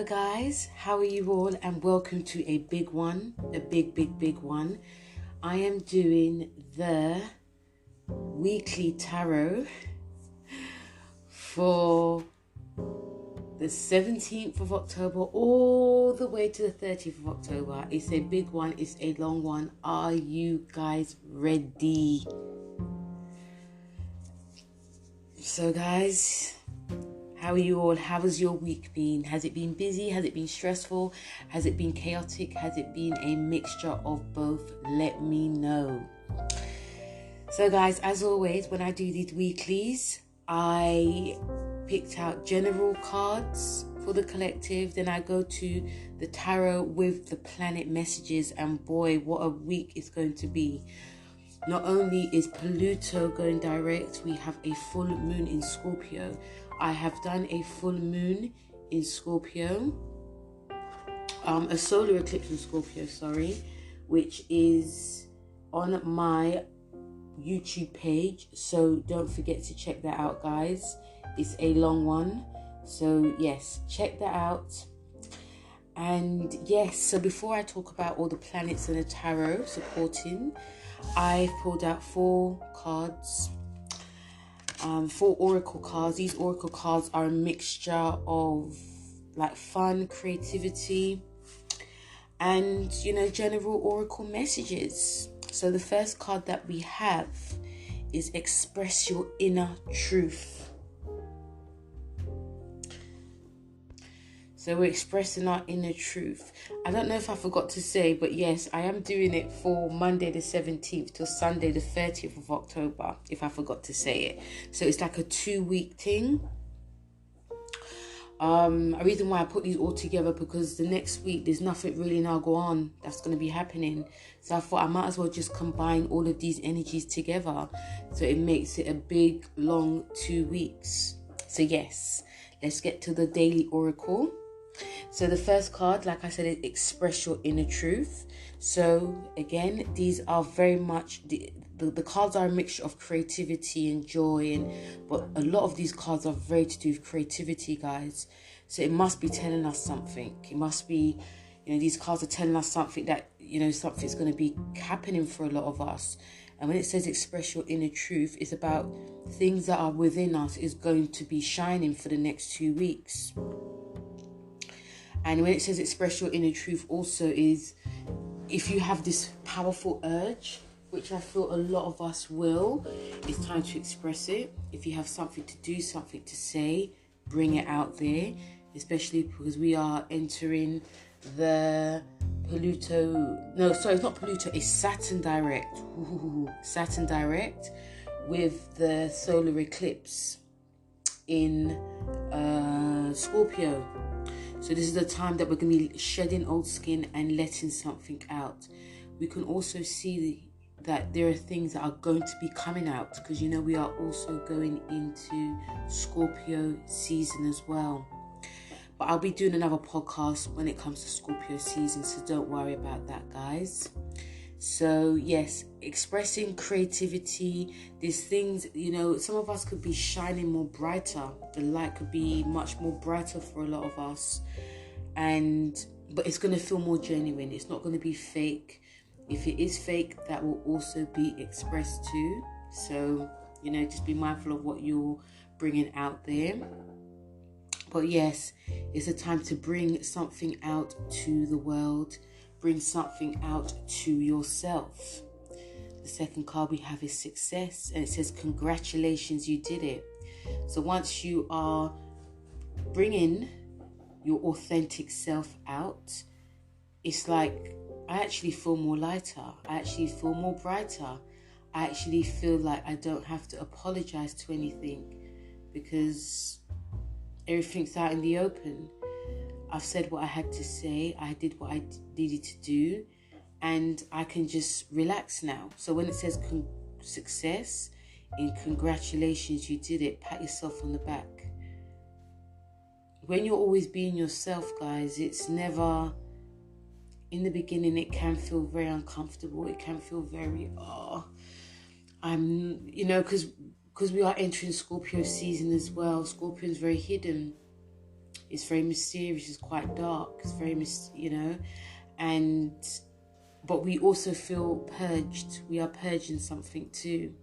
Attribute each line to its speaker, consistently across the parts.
Speaker 1: Hello guys, how are you all, and welcome to a big one, a big one. I am doing the weekly tarot for the 17th of October all the way to the 30th of October. It's a big one, it's a long one. Are you guys ready? So guys, how are you all? How has your week been? Has it been busy? Has it been stressful? Has it been chaotic? Has it been a mixture of both? Let me know. So guys, as always, when I do these weeklies, I picked out general cards for the collective. Then I go to the tarot with the planet messages, and boy, what a week it's going to be. Not only is Pluto going direct, we have a full moon in Scorpio. I have done a full moon in Scorpio, a solar eclipse in Scorpio, which is on my YouTube page. So don't forget to check that out, guys. It's a long one. So yes, check that out. And yes, so before I talk about all the planets and the tarot supporting, I've pulled out 4 cards. 4 oracle cards. These oracle cards are a mixture of like fun, creativity, and general oracle messages. So the first card that we have is express your inner truth. So we're expressing our inner truth. I don't know if I forgot to say, but yes, I am doing it for Monday the 17th till Sunday the 30th of October, if I forgot to say it. So it's like a 2-week thing. A reason why I put these all together, because the next week there's nothing really now go on that's going to be happening. So I thought I might as well just combine all of these energies together. So it makes it a big, long 2 weeks. So yes, let's get to the daily oracle. So the first card, like I said, is express your inner truth. So again, these are very much the cards are a mixture of creativity and joy, but a lot of these cards are very to do with creativity, guys. So it must be telling us something. It must be, these cards are telling us something that, something's going to be happening for a lot of us. And when it says express your inner truth, it's about things that are within us is going to be shining for the next 2 weeks. And when it says express your inner truth also is, if you have this powerful urge, which I feel a lot of us will, it's time to express it. If you have something to do, something to say, bring it out there, especially because we are entering the it's Saturn direct. Saturn direct with the solar eclipse in Scorpio. So this is the time that we're going to be shedding old skin and letting something out. We can also see that there are things that are going to be coming out, because we are also going into Scorpio season as well. But I'll be doing another podcast when it comes to Scorpio season, so don't worry about that, guys. So yes, expressing creativity. There's things, some of us could be shining more brighter. The light could be much more brighter for a lot of us. But it's going to feel more genuine. It's not going to be fake. If it is fake, that will also be expressed too. So, just be mindful of what you're bringing out there. But yes, it's a time to bring something out to the world. Bring something out to yourself. The second card we have is success, and it says congratulations, you did it. So once you are bringing your authentic self out, it's like I actually feel more lighter. I actually feel more brighter. I actually feel like I don't have to apologize to anything, because everything's out in the open. I've said what I had to say. I did what I needed to do, and I can just relax now. So when it says success, in congratulations, you did it, pat yourself on the back. When you're always being yourself, guys, it's never, in the beginning, it can feel very uncomfortable. It can feel very, because we are entering Scorpio season as well. Scorpion's very hidden. It's very mysterious. It's quite dark. It's very, but we also feel purged. We are purging something too.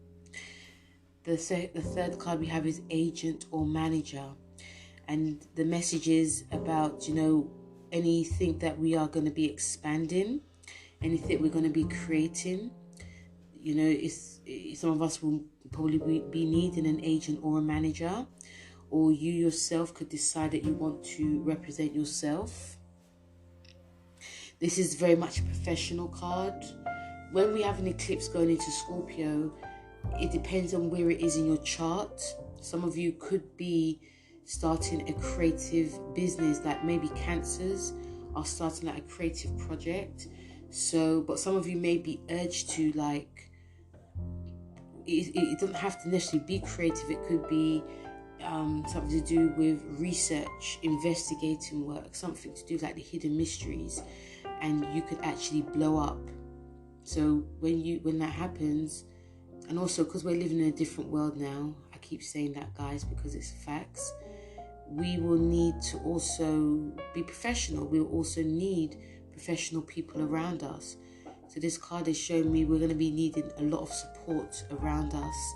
Speaker 1: The third card we have is agent or manager. And the message is about, anything that we are going to be expanding, anything we're going to be creating. Some of us will probably be needing an agent or a manager, or you yourself could decide that you want to represent yourself. This is very much a professional card. When we have an eclipse going into Scorpio, it depends on where it is in your chart. Some of you could be starting a creative business, like maybe Cancers are starting like a creative project. But some of you may be urged to it doesn't have to necessarily be creative. It could be something to do with research, investigating work, something to do with like the hidden mysteries, and you could actually blow up. So when that happens, and also because we're living in a different world now, I keep saying that, guys, because it's facts, we will need to also be professional. We'll also need professional people around us. So this card is showing me we're going to be needing a lot of support around us,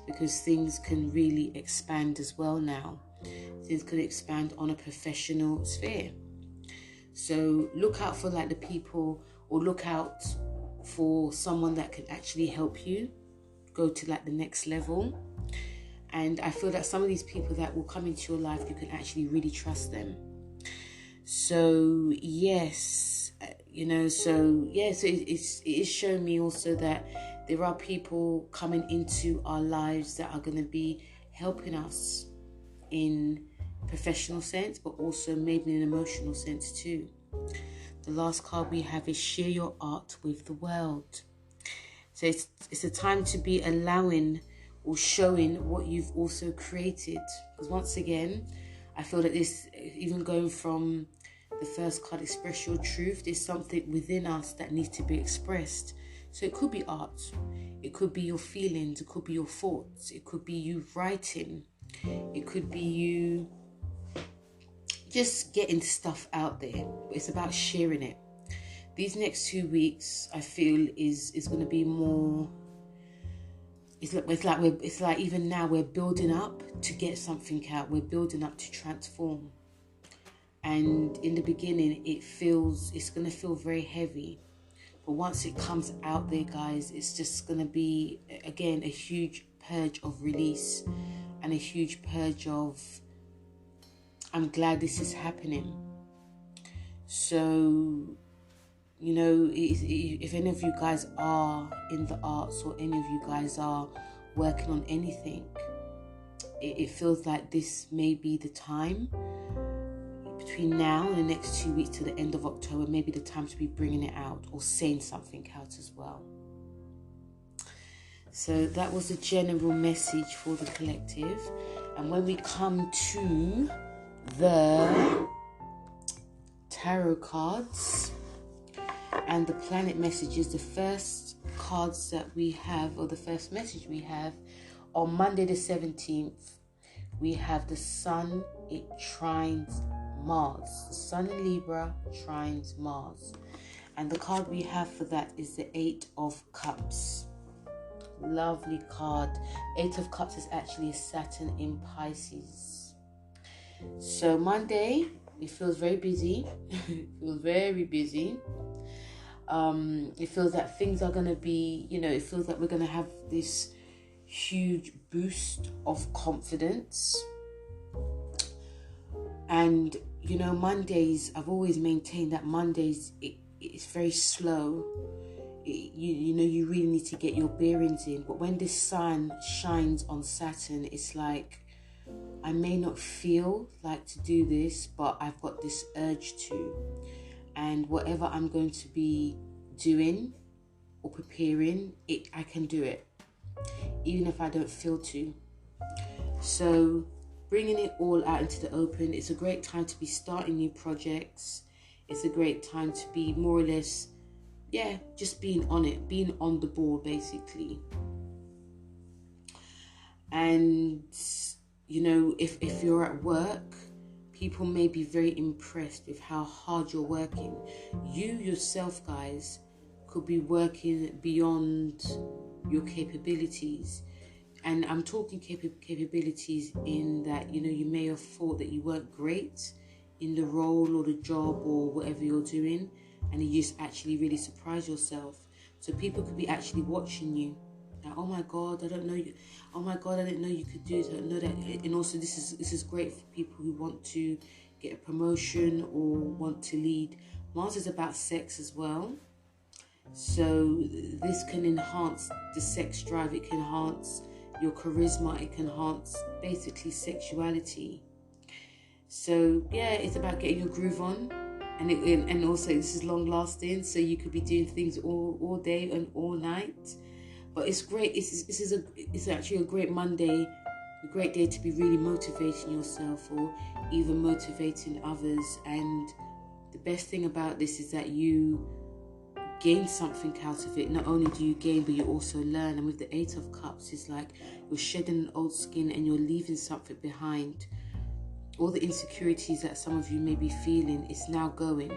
Speaker 1: because things can really expand as well now. Things can expand on a professional sphere. So look out for the people, or look out for someone that can actually help you go to the next level. And I feel that some of these people that will come into your life, you can actually really trust them. So yes, it is showing me also that there are people coming into our lives that are going to be helping us in professional sense, but also maybe in an emotional sense too. The last card we have is share your art with the world. So it's a time to be allowing or showing what you've also created. Because once again, I feel that this, even going from the first card, express your truth, there's something within us that needs to be expressed. So it could be art, it could be your feelings, it could be your thoughts, it could be you writing, it could be you just getting stuff out there. It's about sharing it. These next 2 weeks, I feel, is going to be more. It's like even now we're building up to get something out. We're building up to transform. And in the beginning, it's going to feel very heavy. But once it comes out there, guys, it's just going to be, again, a huge purge of release and a huge purge of, I'm glad this is happening. So, if any of you guys are in the arts, or any of you guys are working on anything, it feels like this may be the time. Between now and the next 2 weeks to the end of October, maybe the time to be bringing it out or saying something out as well. So that was the general message for the collective. And when we come to the tarot cards and the planet messages, the first cards that we have, or the first message we have, on Monday the 17th, we have the Sun. It trines Mars. The Sun in Libra trines Mars. And the card we have for that is the 8 of Cups. Lovely card. 8 of Cups is actually Saturn in Pisces. So Monday, it feels very busy. It feels very busy. It feels that things are going to be, it feels like we're going to have this huge boost of confidence. And, Mondays, I've always maintained that Mondays, it's very slow. You really need to get your bearings in. But when this sun shines on Saturn, it's like, I may not feel like to do this, but I've got this urge to. And whatever I'm going to be doing or preparing, I can do it, even if I don't feel to. So bringing it all out into the open, it's a great time to be starting new projects. It's a great time to be more or less, just being on it, being on the ball, basically. And, if you're at work, People may be very impressed with how hard you're working. You yourself, guys, could be working beyond your capabilities. And I'm talking capabilities in that, you may have thought that you weren't great in the role or the job or whatever you're doing, and you just actually really surprise yourself. So people could be actually watching you. Like, oh my God, I don't know you. Oh my God, I didn't know you could do it. I didn't know that. And also, this is great for people who want to get a promotion or want to lead. Mars is about sex as well. So this can enhance the sex drive. It can enhance your charisma. It can enhance basically sexuality. So yeah, it's about getting your groove on, and also this is long lasting. So you could be doing things all day and all night. But it's great. It's actually a great Monday, a great day to be really motivating yourself or even motivating others. And the best thing about this is that you gain something out of it. Not only do you gain, but you also learn. And with the Eight of Cups, it's like you're shedding an old skin and you're leaving something behind. All the insecurities that some of you may be feeling, it's now going.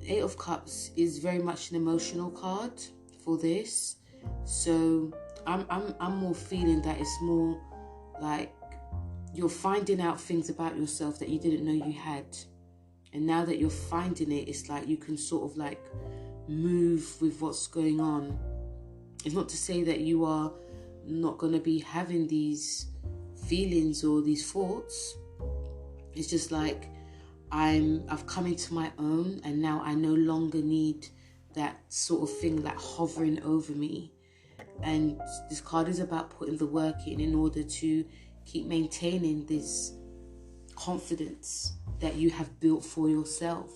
Speaker 1: Eight of Cups is very much an emotional card for this. So I'm more feeling that it's more like you're finding out things about yourself that you didn't know you had. And now that you're finding it, it's like you can sort of like move with what's going on. It's not to say that you are not going to be having these feelings or these thoughts. It's just like I've come into my own, and now I no longer need that sort of thing like hovering over me. And this card is about putting the work in order to keep maintaining this confidence that you have built for yourself.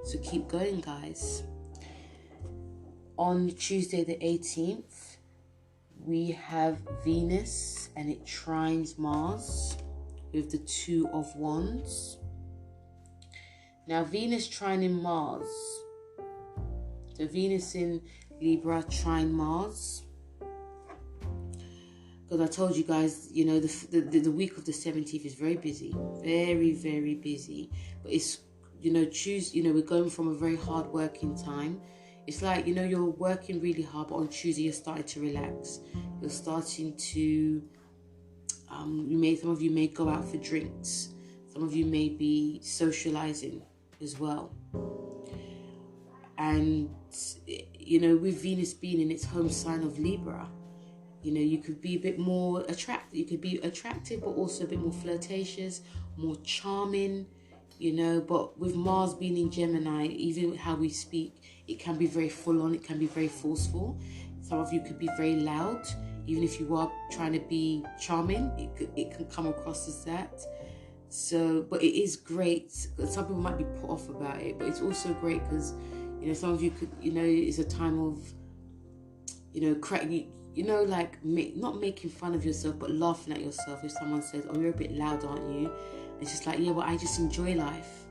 Speaker 1: So keep going, guys. On Tuesday the 18th, we have Venus, and it trines Mars with the Two of Wands. Now, Venus trining Mars. So Venus in Libra trine Mars. Because I told you guys, the week of the 17th is very busy. Very, very busy. But it's, we're going from a very hard working time. It's like, you're working really hard, but on Tuesday you're starting to relax. You're starting to, some of you may go out for drinks. Some of you may be socializing as well. And, with Venus being in its home sign of Libra, you could be a bit more attractive. You could be attractive, but also a bit more flirtatious, more charming, But with Mars being in Gemini, even how we speak, it can be very full on. It can be very forceful. Some of you could be very loud. Even if you are trying to be charming, it can come across as that. So, but it is great. Some people might be put off about it, but it's also great because, some of you could, it's a time of, not making fun of yourself, but laughing at yourself. If someone says, "Oh, you're a bit loud, aren't you?" It's just like, yeah, well, I just enjoy life.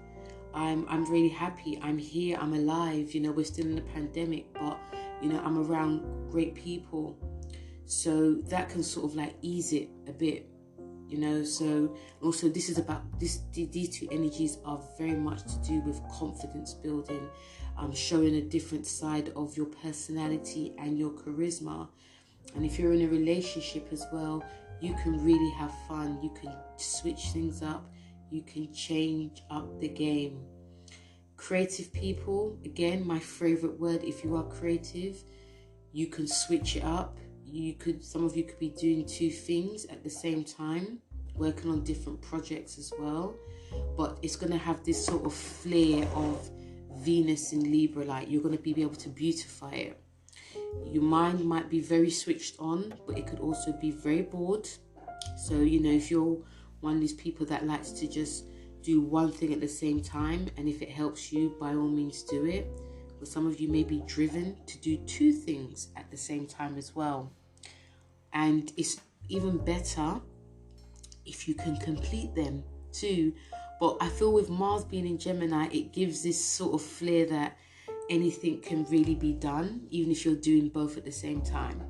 Speaker 1: I'm really happy. I'm here. I'm alive. We're still in the pandemic, but I'm around great people, so that can sort of like ease it a bit. So also this is about this. These two energies are very much to do with confidence building, showing a different side of your personality and your charisma. And if you're in a relationship as well, you can really have fun. You can switch things up. You can change up the game. Creative people, again, my favorite word. If you are creative, you can switch it up. Some of you could be doing two things at the same time, working on different projects as well. But it's going to have this sort of flair of Venus in Libra, like you're going to be able to beautify it. Your mind might be very switched on, but it could also be very bored. So, if you're one of these people that likes to just do one thing at the same time, and if it helps you, by all means do it. But some of you may be driven to do two things at the same time as well. And it's even better if you can complete them too. But I feel with Mars being in Gemini, it gives this sort of flair that anything can really be done, even if you're doing both at the same time.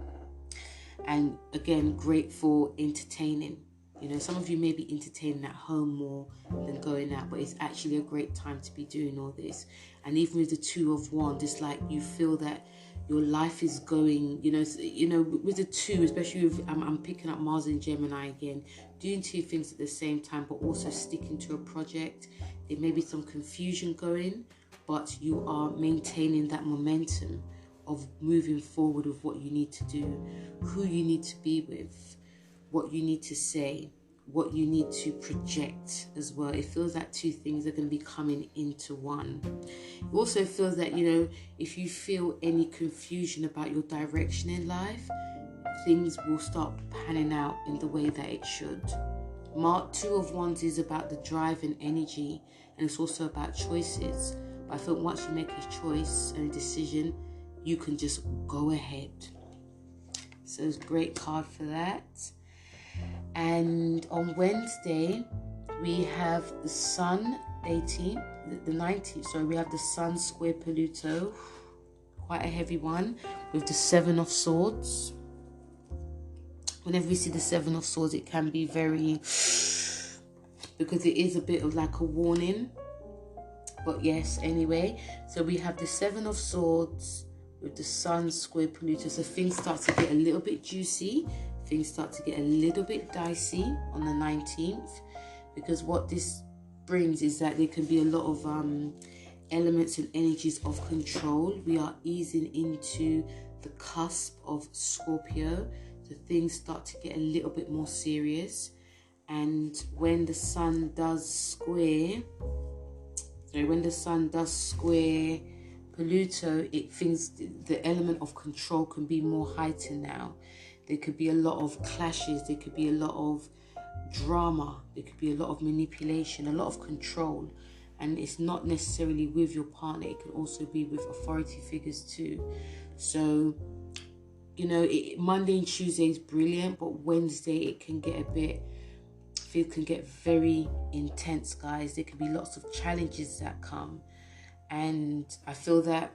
Speaker 1: And again, great for entertaining, You know, some of you may be entertaining at home more than going out, but it's actually a great time to be doing all this. And even with the Two of Wands, it's like you feel that your life is going, with the two, especially with, I'm picking up Mars and Gemini again, doing two things at the same time, but also sticking to a project. There may be some confusion going, but you are maintaining that momentum of moving forward with what you need to do, who you need to be with, what you need to say, what you need to project as well. It feels like two things are going to be coming into one. It also feels that, if you feel any confusion about your direction in life, things will start panning out in the way that it should. Two of Wands is about the drive and energy, and it's also about choices. But I feel once you make a choice and a decision, you can just go ahead. So it's a great card for that. And on Wednesday, we have the Sun, the 19th. So we have the Sun square Pluto, quite a heavy one, with the Seven of Swords. Whenever we see the Seven of Swords, it can be very, because it is a bit of like a warning. But yes, anyway. So we have the Seven of Swords with the Sun square Pluto. So things start to get a little bit juicy. Things start to get a little bit dicey on the 19th, because what this brings is that there can be a lot of elements and energies of control. We are easing into the cusp of Scorpio, so things start to get a little bit more serious. And when the Sun does square Pluto, the element of control can be more heightened now. There could be a lot of clashes. There could be a lot of drama. There could be a lot of manipulation, a lot of control. And it's not necessarily with your partner. It can also be with authority figures too. So, Monday and Tuesday is brilliant, but Wednesday it can get very intense, guys. There can be lots of challenges that come. And I feel that,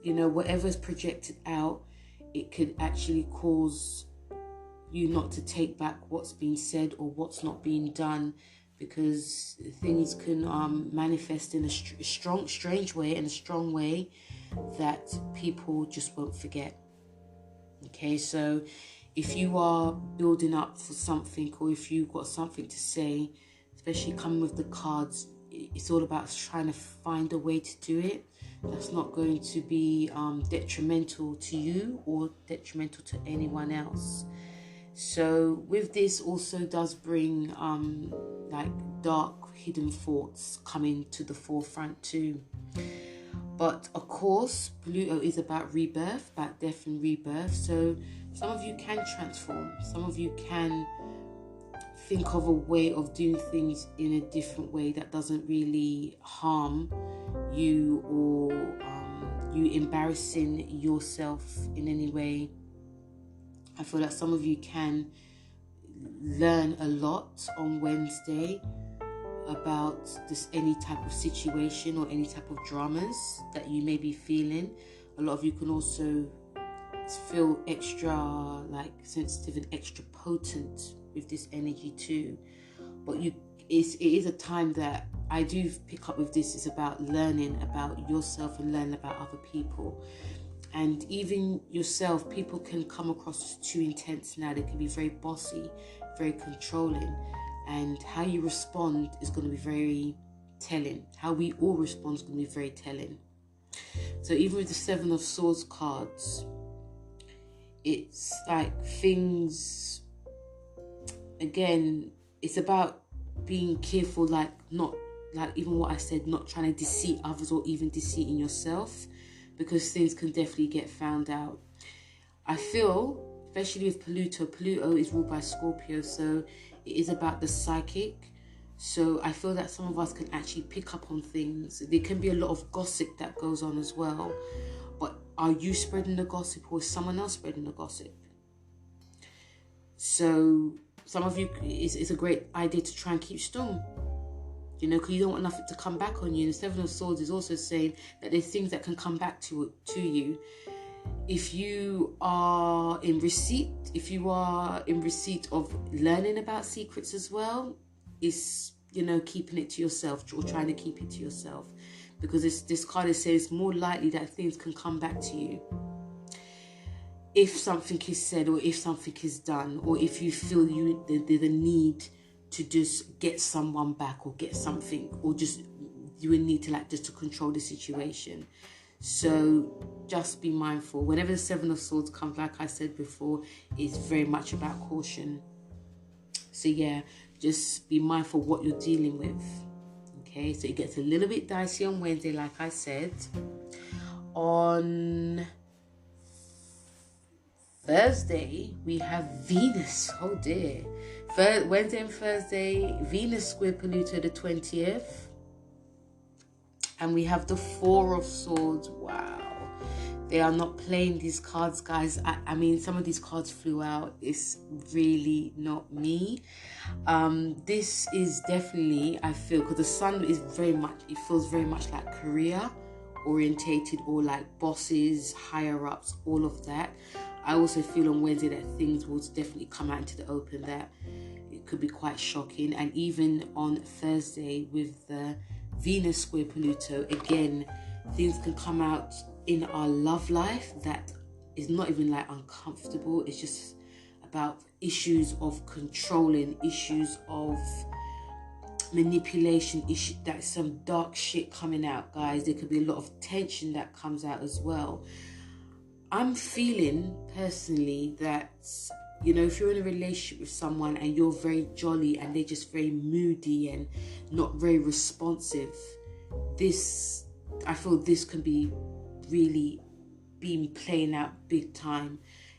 Speaker 1: whatever's projected out, it could actually cause you not to take back what's been said or what's not being done, because things can manifest in a strange way, in a strong way that people just won't forget. Okay, so if you are building up for something, or if you've got something to say, especially coming with the cards, it's all about trying to find a way to do it that's not going to be detrimental to you or detrimental to anyone else. So with this also does bring like dark hidden thoughts coming to the forefront too. But of course, Pluto is about rebirth, about death and rebirth. So some of you can transform. Some of you can think of a way of doing things in a different way that doesn't really harm you or you embarrassing yourself in any way. I feel that some of you can learn a lot on Wednesday about any type of situation or any type of dramas that you may be feeling. A lot of you can also feel extra sensitive and extra potent with this energy too. But it is a time that I do pick up with this. It's about learning about yourself and learning about other people. And even yourself, people can come across as too intense now. They can be very bossy, very controlling. And how you respond is going to be very telling. How we all respond is going to be very telling. So even with the Seven of Swords cards, it's like things, again, it's about being careful, even what I said, not trying to deceive others or even deceiving yourself, because things can definitely get found out. I feel, especially with Pluto is ruled by Scorpio, so it is about the psychic. So I feel that some of us can actually pick up on things. There can be a lot of gossip that goes on as well. But are you spreading the gossip, or is someone else spreading the gossip? So some of you, it's a great idea to try and keep still. Because you don't want nothing to come back on you. And the Seven of Swords is also saying that there's things that can come back to you. If you are in receipt of learning about secrets as well, it's, keeping it to yourself or trying to keep it to yourself, because this card is saying it's more likely that things can come back to you if something is said or if something is done, or if you feel the need to just get someone back or get something, or just you would need to just to control the situation. So just be mindful. Whenever the Seven of Swords comes, like I said before, it's very much about caution. So yeah, just be mindful what you're dealing with. Okay, so it gets a little bit dicey on Wednesday, like I said. On Thursday, we have Venus. Oh dear. Wednesday and Thursday, Venus square Pluto the 20th. And we have the Four of Swords. Wow. They are not playing these cards, guys. I mean, some of these cards flew out. It's really not me. This is definitely, I feel, because the sun is it feels very much like career orientated, or like bosses, higher ups, all of that. I also feel on Wednesday that things will definitely come out into the open, that it could be quite shocking. And even on Thursday with the Venus square Pluto, again, things can come out in our love life that is not even like uncomfortable. It's just about issues of controlling, issues of manipulation, that's some dark shit coming out, guys. There could be a lot of tension that comes out as well. I'm feeling personally that, if you're in a relationship with someone and you're very jolly and they're just very moody and not very responsive, I feel this can be really being playing out big time,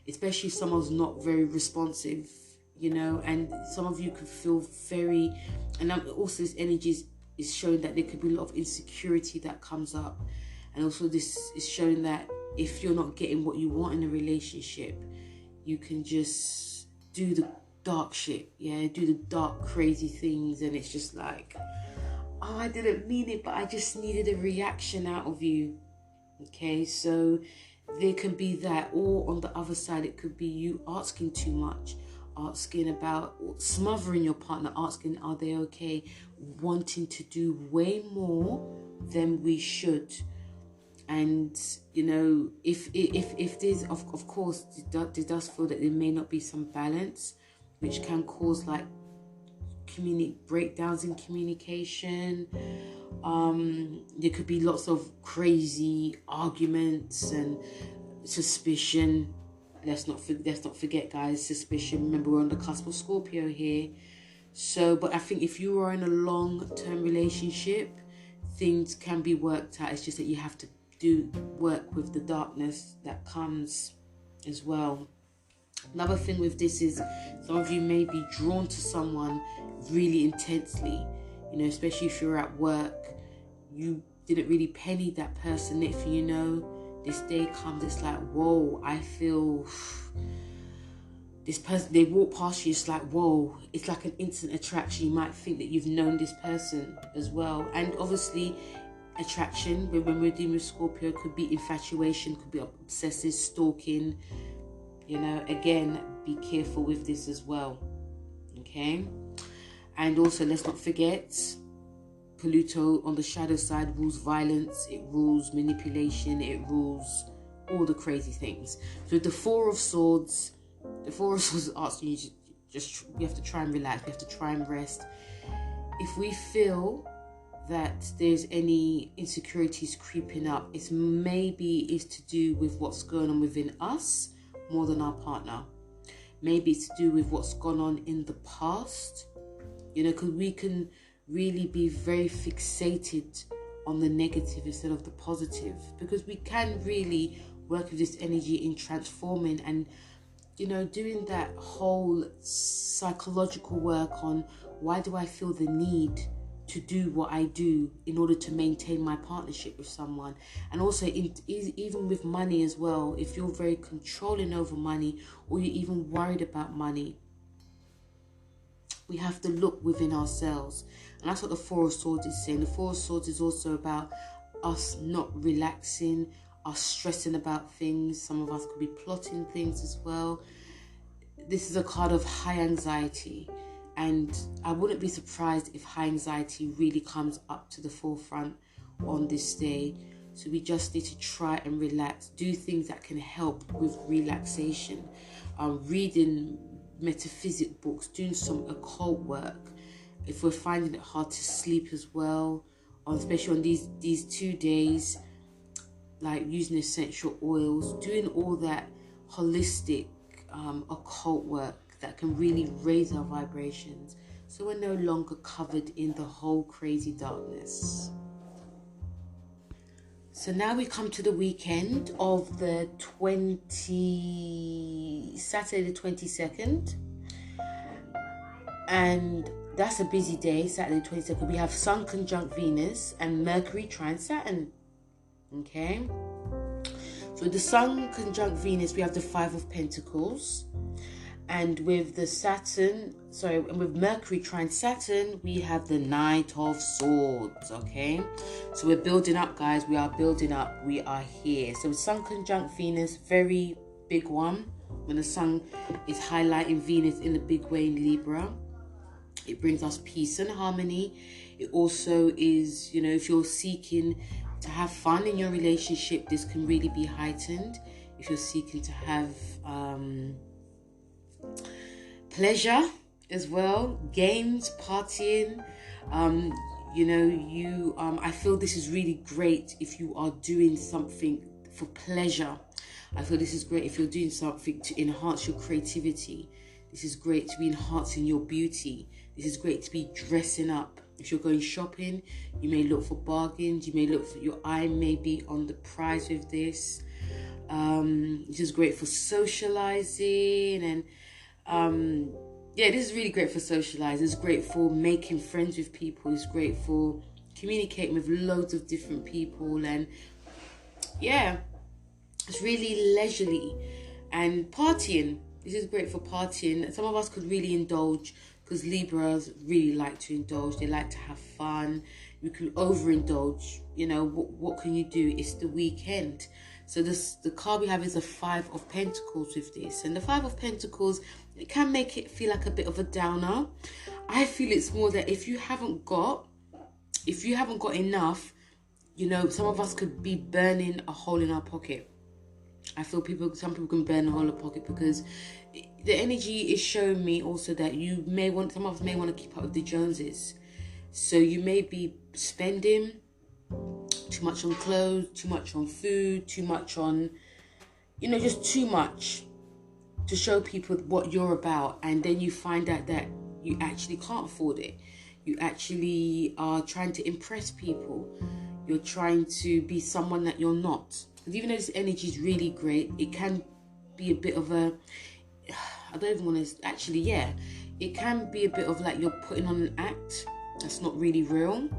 Speaker 1: especially if someone's not very responsive, and some of you could feel very, and also this energy is showing that there could be a lot of insecurity that comes up. And also this is showing that if you're not getting what you want in a relationship, you can just do the dark shit, do the dark, crazy things. And it's just like, oh, I didn't mean it, but I just needed a reaction out of you. Okay, so there can be that. Or on the other side, it could be you asking too much, asking about smothering your partner, asking, are they okay, wanting to do way more than we should. And if there's of course there does feel that there may not be some balance, which can cause like breakdowns in communication. There could be lots of crazy arguments and suspicion. Let's not forget, guys, suspicion. Remember, we're on the cusp of Scorpio here. So, but I think if you are in a long-term relationship, things can be worked out. It's just that you have to work with the darkness that comes as well. Another thing with this is some of you may be drawn to someone really intensely, especially if you're at work. You didn't really penny that person. If this day comes, it's like, whoa, I feel this person, they walk past you, it's like, whoa, it's like an instant attraction. You might think that you've known this person as well. And obviously attraction, when we're dealing with Scorpio, could be infatuation, could be obsessive stalking. Again, be careful with this as well. Okay. And also, let's not forget, Pluto on the shadow side rules violence, it rules manipulation, it rules all the crazy things. So the Four of Swords asks you you have to try and relax, you have to try and rest. If we feel that there's any insecurities creeping up, it's to do with what's going on within us more than our partner. Maybe it's to do with what's gone on in the past, because we can really be very fixated on the negative instead of the positive, because we can really work with this energy in transforming and doing that whole psychological work on why do I feel the need to do what I do in order to maintain my partnership with someone. And also even with money as well, if you're very controlling over money, or you're even worried about money, we have to look within ourselves. And that's what the Four of Swords is saying. The Four of Swords is also about us not relaxing, are stressing about things. Some of us could be plotting things as well. This is a card of high anxiety, and I wouldn't be surprised if high anxiety really comes up to the forefront on this day. So we just need to try and relax, do things that can help with relaxation, reading metaphysic books, doing some occult work. If we're finding it hard to sleep as well, especially on these 2 days, like using essential oils, doing all that holistic occult work that can really raise our vibrations, so we're no longer covered in the whole crazy darkness. So now we come to the weekend of Saturday the 22nd, and that's a busy day. Saturday the 22nd, we have Sun conjunct Venus and Mercury trine Saturn. Okay, so the Sun conjunct Venus, we have the Five of Pentacles, and with with Mercury trine Saturn, we have the Knight of Swords. Okay, so we're building up, guys. We are building up. We are here. So Sun conjunct Venus, very big one. When the Sun is highlighting Venus in a big way in Libra, it brings us peace and harmony. It also is, if you're seeking to have fun in your relationship, this can really be heightened. If you're seeking to have pleasure as well, games, partying, I feel this is really great if you are doing something for pleasure. I feel this is great if you're doing something to enhance your creativity. This is great to be enhancing your beauty. This is great to be dressing up. If you're going shopping, you may look for bargains. You may look for, your eye may be on the prize with this. This is great for socializing, and this is really great for socializing. It's great for making friends with people. It's great for communicating with loads of different people, and it's really leisurely. And partying, this is great for partying. Some of us could really indulge, because Libras really like to indulge. They like to have fun. You can overindulge. What can you do? It's the weekend. So the card we have is a Five of Pentacles with this. And the Five of Pentacles, it can make it feel like a bit of a downer. I feel it's more that if you haven't got enough, some of us could be burning a hole in our pocket. I feel some people can burn a hole in their pocket, because the energy is showing me also that some of us may want to keep up with the Joneses. So you may be spending too much on clothes, too much on food, too much on, just too much to show people what you're about. And then you find out that you actually can't afford it. You actually are trying to impress people. You're trying to be someone that you're not. Because even though this energy is really great, it can be a bit of it can be a bit of like you're putting on an act that's not really real.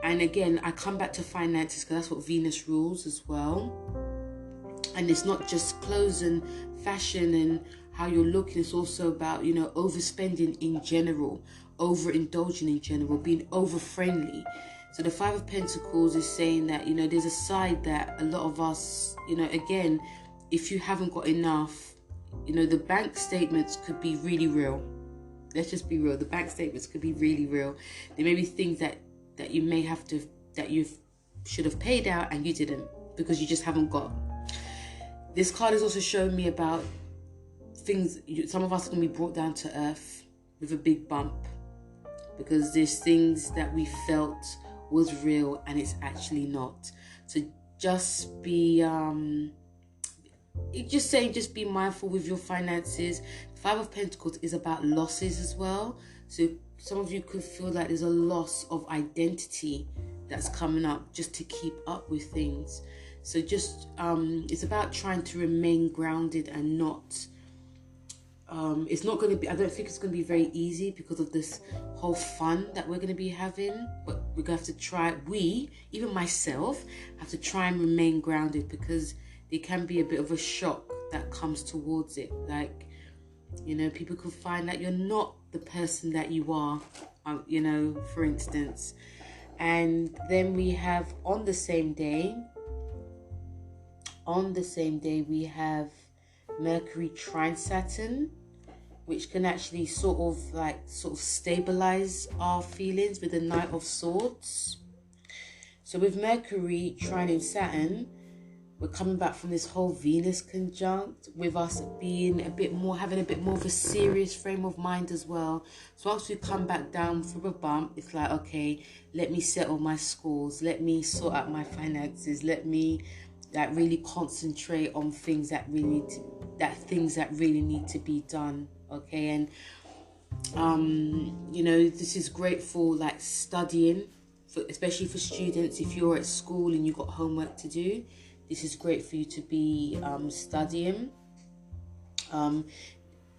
Speaker 1: And again, I come back to finances, because that's what Venus rules as well. And it's not just clothes and fashion and how you're looking. It's also about, overspending in general, overindulging in general, being over-friendly. So the Five of Pentacles is saying that, there's a side that a lot of us, again, if you haven't got enough, the bank statements could be really real. Let's just be real. The bank statements could be really real. There may be things that you may have to, that you should have paid out and you didn't, because you just haven't got. This card is also showing me about things, some of us are going to be brought down to earth with a big bump, because there's things that we felt was real and it's actually not. So just be just be mindful with your finances. Five of Pentacles is about losses as well. So some of you could feel like there's a loss of identity that's coming up just to keep up with things. So just it's about trying to remain grounded and not it's not going to be, I don't think it's going to be very easy because of this whole fun that we're going to be having, but we're going to have to try, even myself, have to try and remain grounded, because there can be a bit of a shock that comes towards it. Like, people could find that you're not the person that you are, for instance. And then we have on the same day, On the same day, we have Mercury trine Saturn, which can actually sort of stabilize our feelings with the Knight of Swords. So with Mercury trining Saturn, we're coming back from this whole Venus conjunct, with us being having a bit more of a serious frame of mind as well. So once we come back down from a bump, it's like, okay, let me settle my scores, let me sort out my finances, let me really concentrate on things that really need to be done. Okay, and this is great for studying, especially for students. If you're at school and you've got homework to do, this is great for you to be studying.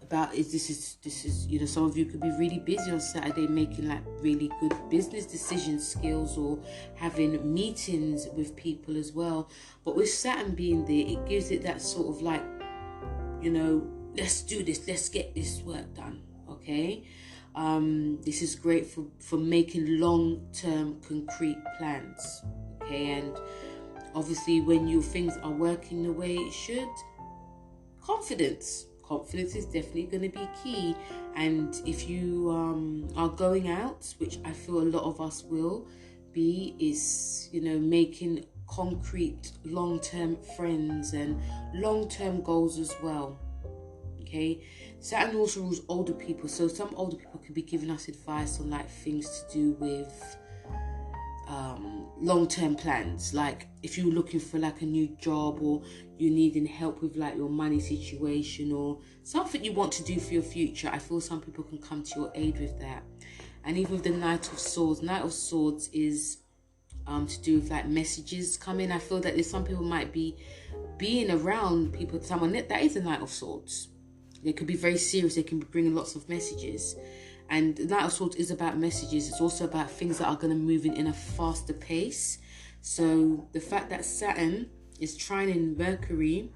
Speaker 1: This is some of you could be really busy on Saturday, making really good business decision skills, or having meetings with people as well. But with Saturn being there, it gives it that sort of let's do this, let's get this work done. Okay, this is great for making long-term concrete plans. Okay, and obviously when your things are working the way it should, confidence is definitely going to be key. And if you are going out, which I feel a lot of us will be, is making concrete long-term friends and long-term goals as well. Okay, Saturn also rules older people, so some older people could be giving us advice on things to do with long-term plans. Like if you're looking for a new job, or you needing help with your money situation, or something you want to do for your future, I feel some people can come to your aid with that. And even with the Knight of Swords is to do with messages coming. I feel that there's some people might be being around someone that is a Knight of Swords. They could be very serious, they can be bringing lots of messages. And the Knight of Swords is about messages. It's also about things that are going to move in a faster pace. So the fact that Saturn is trining Mercury,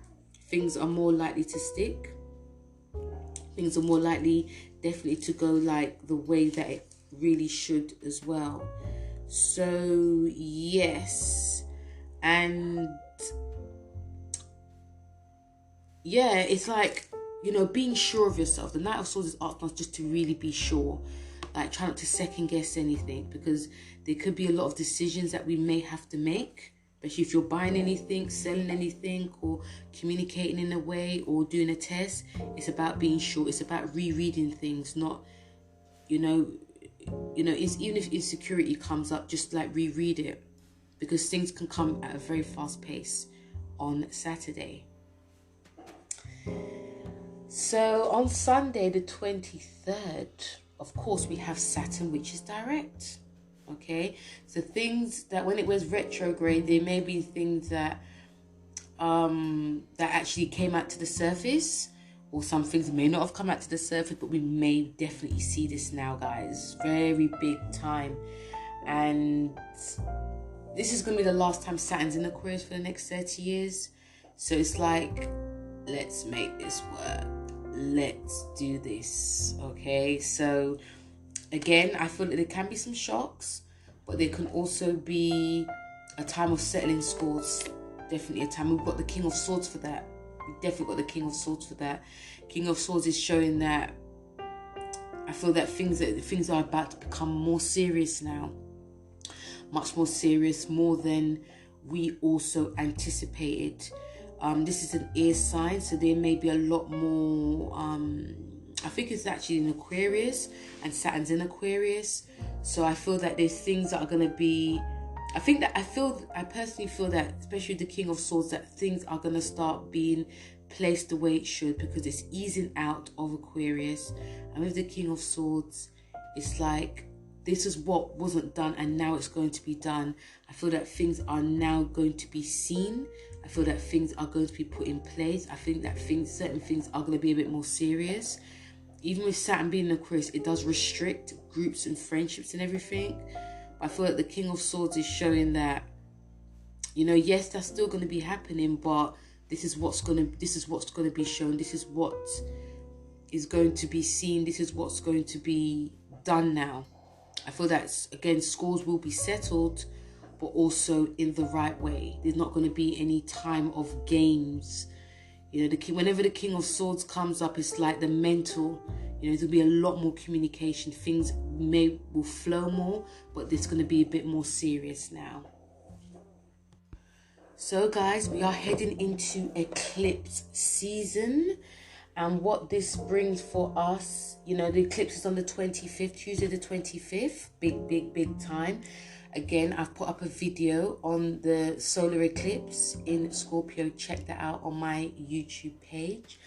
Speaker 1: things are more likely to stick. Things are more likely definitely to go the way that it really should as well. So yes. And yeah, it's being sure of yourself. The Knight of Swords is asking us just to really be sure. Try not to second guess anything, because there could be a lot of decisions that we may have to make, especially if you're buying anything, selling anything, or communicating in a way, or doing a test. It's about being sure. It's about rereading things, not, even if insecurity comes up, just reread it, because things can come at a very fast pace on Saturday. So on Sunday the 23rd, of course, we have Saturn, which is direct. Okay, so things that when it was retrograde, there may be things that actually came out to the surface, or some things may not have come out to the surface, but we may definitely see this now, guys. Very big time. And this is going to be the last time Saturn's in Aquarius for the next 30 years. So it's let's make this work. Let's do this. Okay, so again, I feel that there can be some shocks, but there can also be a time of settling scores. Definitely a time. We've got the King of Swords for that. We've definitely got the King of Swords for that. King of Swords is showing that I feel that things are about to become more serious now. Much more serious, more than we also anticipated. This is an air sign, so there may be a lot more. I think it's actually in Aquarius, and Saturn's in Aquarius. So I feel that there's things that are going to be. I personally feel that, especially with the King of Swords, that things are going to start being placed the way it should, because it's easing out of Aquarius. And with the King of Swords, it's this is what wasn't done, and now it's going to be done. I feel that things are now going to be seen. I feel that things are going to be put in place. I think that certain things are going to be a bit more serious. Even with Saturn being in Aquarius, it does restrict groups and friendships and everything. I feel like the King of Swords is showing that, yes, that's still going to be happening, but this is what's going to be shown. This is what is going to be seen. This is what's going to be done now. I feel that, again, scores will be settled but also in the right way. There's not going to be any time of games. You know, the king, whenever the King of Swords comes up, it's like the mental, you know, there'll be a lot more communication. Things will flow more, but it's going to be a bit more serious now. So guys, we are heading into eclipse season. And what this brings for us, you know, the eclipse is on the 25th, Tuesday the 25th. Big time. Again, I've put up a video on the solar eclipse in Scorpio. Check that out on my YouTube page.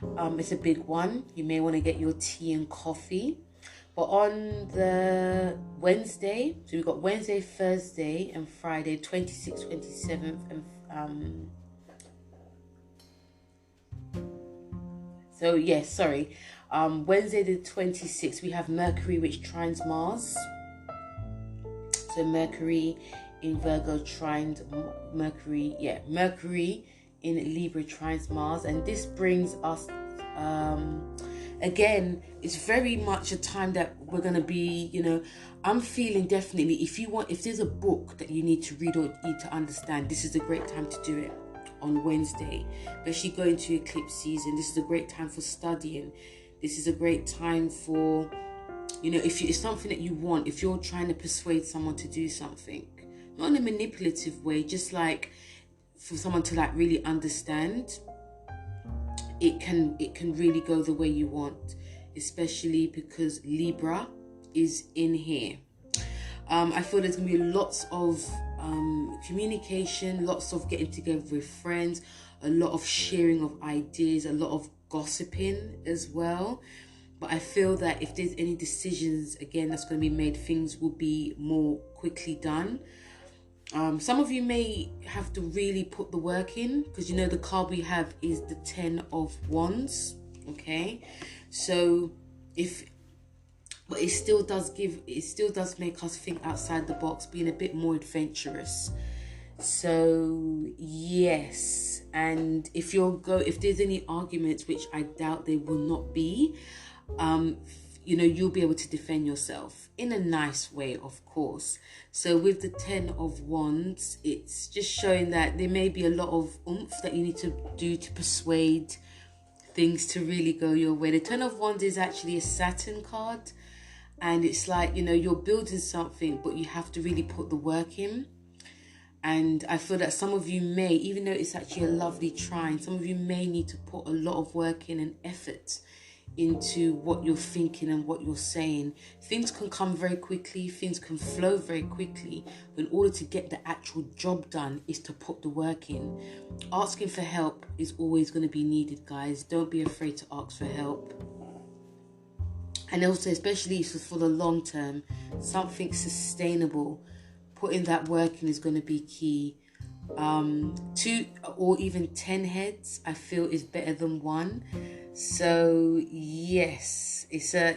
Speaker 1: It's a big one. You may want to get your tea and coffee. But on the Wednesday, so we've got Wednesday, Thursday and Friday, 26th, 27th and Wednesday the 26th, we have Mercury, which trines Mars. So Mercury in Virgo trines Mercury in Libra trines Mars. And this brings us, again, it's very much a time that we're going to be, you know, I'm feeling definitely, if there's a book that you need to read or need to understand, this is a great time to do it. On Wednesday, especially going to eclipse season, this is a great time for studying. This is a great time for, you know, if it's something that you want, if you're trying to persuade someone to do something, not in a manipulative way, just like for someone to like really understand, it can really go the way you want, especially because Libra is in here. I feel there's gonna be lots of communication, lots of getting together with friends, a lot of sharing of ideas, a lot of gossiping as well. But I feel that if there's any decisions, again, that's going to be made, things will be more quickly done. Some of you may have to really put the work in, because you know the card we have is the 10 of Wands. Okay, so but it still does make us think outside the box, being a bit more adventurous. So yes, and if there's any arguments, which I doubt there will not be, you know, you'll be able to defend yourself in a nice way, of course. So with the 10 of Wands, it's just showing that there may be a lot of oomph that you need to do to persuade things to really go your way. The 10 of Wands is actually a Saturn card. And it's like, you know, you're building something, but you have to really put the work in. And I feel that some of you may, even though it's actually a lovely trine, some of you may need to put a lot of work in and effort into what you're thinking and what you're saying. Things can come very quickly, things can flow very quickly, but in order to get the actual job done is to put the work in. Asking for help is always going to be needed, guys. Don't be afraid to ask for help. And also, especially for the long term, something sustainable, putting that work in is going to be key. 2 or even 10 heads, I feel, is better than 1. So yes, it's a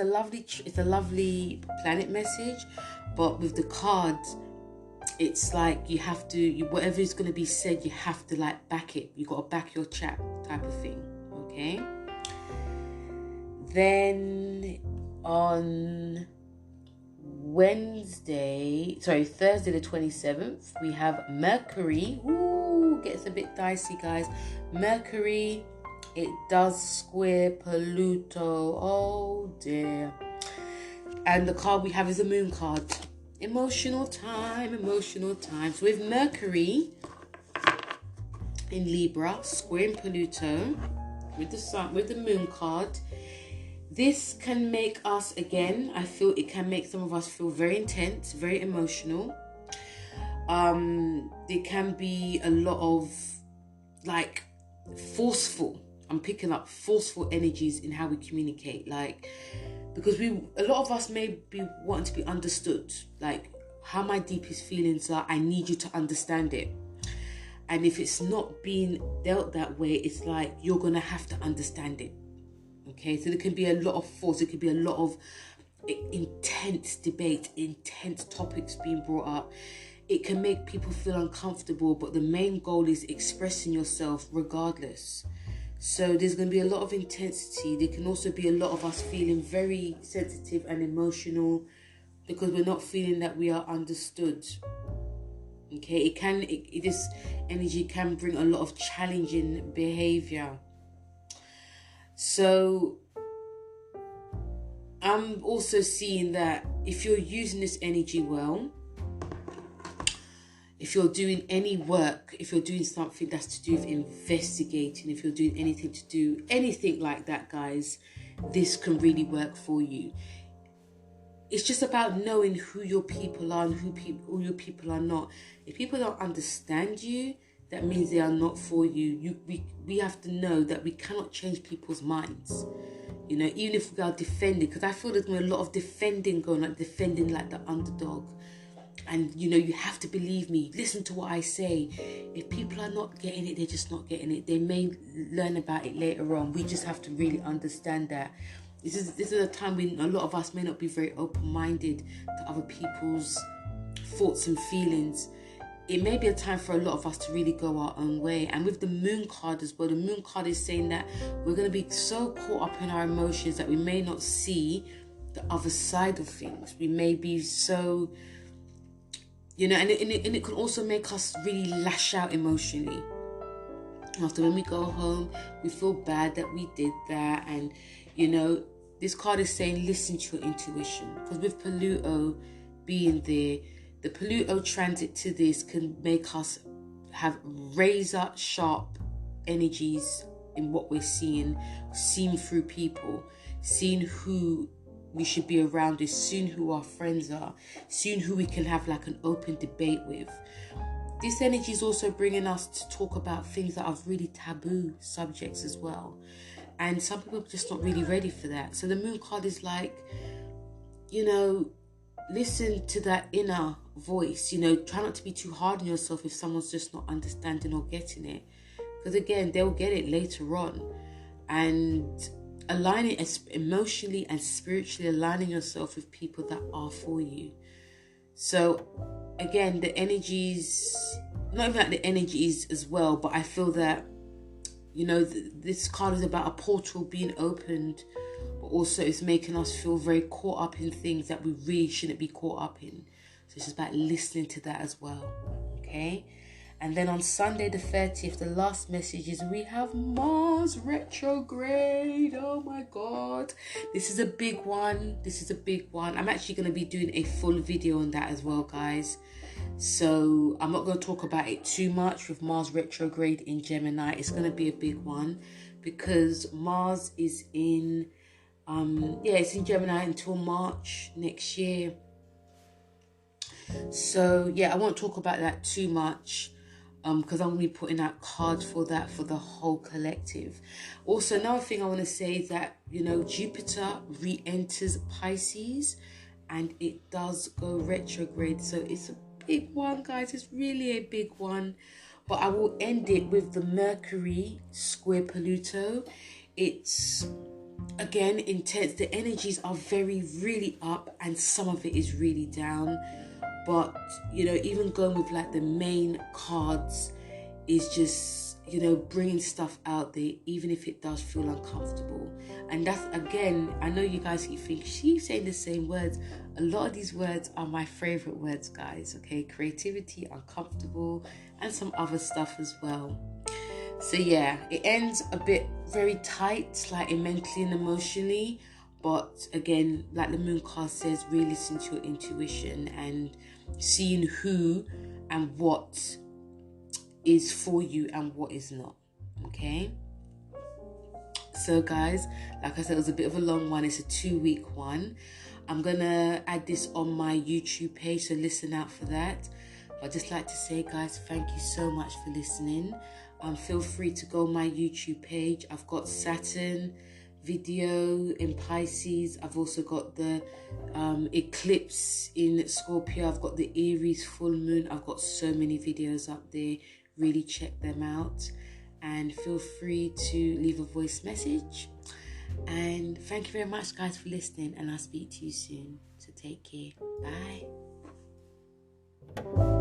Speaker 1: lovely planet message, but with the cards, it's like you have to, whatever is going to be said, you have to like back it. You got to back your chat, type of thing. Okay. Then on Thursday the 27th, we have Mercury. Ooh, gets a bit dicey, guys. Mercury, it does square Pluto. Oh dear. And the card we have is a moon card. Emotional time. So with Mercury in Libra, squaring Pluto, with the sun, with the moon card, this can make us, again, I feel it can make some of us feel very intense, very emotional. There can be a lot of like forceful, I'm picking up forceful energies in how we communicate, like, because a lot of us may be wanting to be understood, like how my deepest feelings are, I need you to understand it. And if it's not being dealt that way, it's like you're gonna have to understand it. Okay, so there can be a lot of force, there could be a lot of intense debate, intense topics being brought up. It can make people feel uncomfortable, but the main goal is expressing yourself regardless. So there's going to be a lot of intensity. There can also be a lot of us feeling very sensitive and emotional because we're not feeling that we are understood. Okay, this energy can bring a lot of challenging behavior. So I'm also seeing that if you're using this energy well, if you're doing any work, if you're doing something that's to do with investigating, if you're doing anything like that, guys, this can really work for you. It's just about knowing who your people are and who your people are not. If people don't understand you, that means they are not for you. We have to know that we cannot change people's minds. You know, even if we are defending, because I feel there's been a lot of defending going on, defending like the underdog. And, you know, you have to believe me. Listen to what I say. If people are not getting it, they're just not getting it. They may learn about it later on. We just have to really understand that. This is a time when a lot of us may not be very open-minded to other people's thoughts and feelings. It may be a time for a lot of us to really go our own way. And with the moon card as well, the moon card is saying that we're going to be so caught up in our emotions that we may not see the other side of things. We may be so, you know, and it can also make us really lash out emotionally. After when we go home, we feel bad that we did that. And, you know, this card is saying listen to your intuition. Because with Pluto being there, the Pluto transit to this can make us have razor sharp energies in what we're seeing through people, seeing who we should be around with, seeing who our friends are, seeing who we can have like an open debate with. This energy is also bringing us to talk about things that are really taboo subjects as well. And some people are just not really ready for that. So the moon card is like, you know, listen to that inner voice. You know, try not to be too hard on yourself if someone's just not understanding or getting it. Because again, they'll get it later on. And aligning emotionally and spiritually, aligning yourself with people that are for you. So again, the energies, not even like the energies as well, but I feel that, you know, this card is about a portal being opened, but also it's making us feel very caught up in things that we really shouldn't be caught up in. So it's just about listening to that as well. Okay. And then on Sunday the 30th, the last message is we have Mars retrograde. Oh my God. This is a big one. I'm actually going to be doing a full video on that as well, guys. So I'm not going to talk about it too much with Mars retrograde in Gemini. It's going to be a big one because Mars is in, it's in Gemini until March next year. So yeah, I won't talk about that too much. Because I'm going to be putting out cards for that for the whole collective. Also, another thing I want to say is that, you know, Jupiter re-enters Pisces and it does go retrograde. So it's a big one, guys. It's really a big one. But I will end it with the Mercury square Pluto. It's, again, intense. The energies are really up and some of it is really down. But, you know, even going with like the main cards is just, you know, bringing stuff out there, even if it does feel uncomfortable. And that's, again, I know you guys keep thinking, she's saying the same words. A lot of these words are my favorite words, guys. Okay, creativity, uncomfortable, and some other stuff as well. So yeah, it ends a bit very tight, like mentally and emotionally. But again, like the moon card says, really listen to your intuition and seeing who and what is for you and what is not. Okay? So guys, like I said, it was a bit of a long one. It's a 2-week one. I'm going to add this on my YouTube page, so listen out for that. But I'd just like to say, guys, thank you so much for listening. Feel free to go on my YouTube page. I've got Saturn video in Pisces. I've also got the eclipse in Scorpio. I've got the Aries full moon. I've got so many videos up there. Really check them out and feel free to leave a voice message. And thank you very much, guys, for listening, and I'll speak to you soon. So take care. Bye.